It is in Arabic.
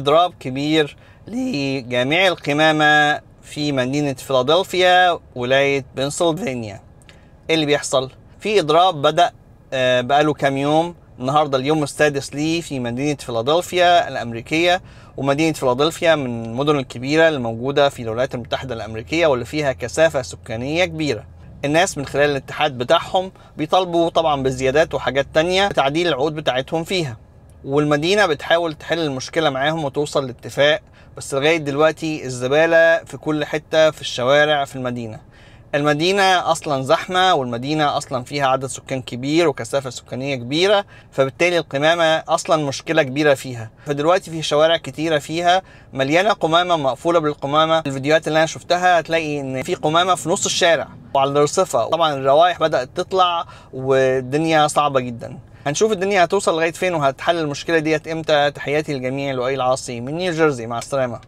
إضراب كبير لجامعي القمامة في مدينة فيلادلفيا ولاية بنسلفانيا. ايه اللي بيحصل؟ في إضراب بدأ بقاله كام يوم. النهاردة اليوم السادس ليه في مدينة فيلادلفيا الأمريكية، ومدينة فيلادلفيا من المدن الكبيرة الموجودة في الولايات المتحدة الأمريكية واللي فيها كثافة سكانية كبيرة. الناس من خلال الاتحاد بتاعهم بيطالبوا طبعا بزيادات وحاجات تانية تعديل العقود بتاعتهم فيها، والمدينة بتحاول تحل المشكلة معاهم وتوصل لاتفاق، بس لغاية دلوقتي الزبالة في كل حتة في الشوارع في المدينة. المدينة أصلا زحمة، والمدينة أصلا فيها عدد سكان كبير وكثافة سكانية كبيرة، فبالتالي القمامة أصلا مشكلة كبيرة فيها. فدلوقتي في شوارع كتيرة فيها مليانة قمامة، مقفولة بالقمامة. الفيديوهات اللي أنا شفتها هتلاقي إن في قمامة في نص الشارع وعلى الرصفة. طبعا الروائح بدأت تطلع والدنيا صعبة جدا. هنشوف الدنيا هتوصل لغاية فين وهتحل المشكلة ديت امتى. تحياتي لجميع لؤي العاصي من نيوجيرسي، مع السلامة.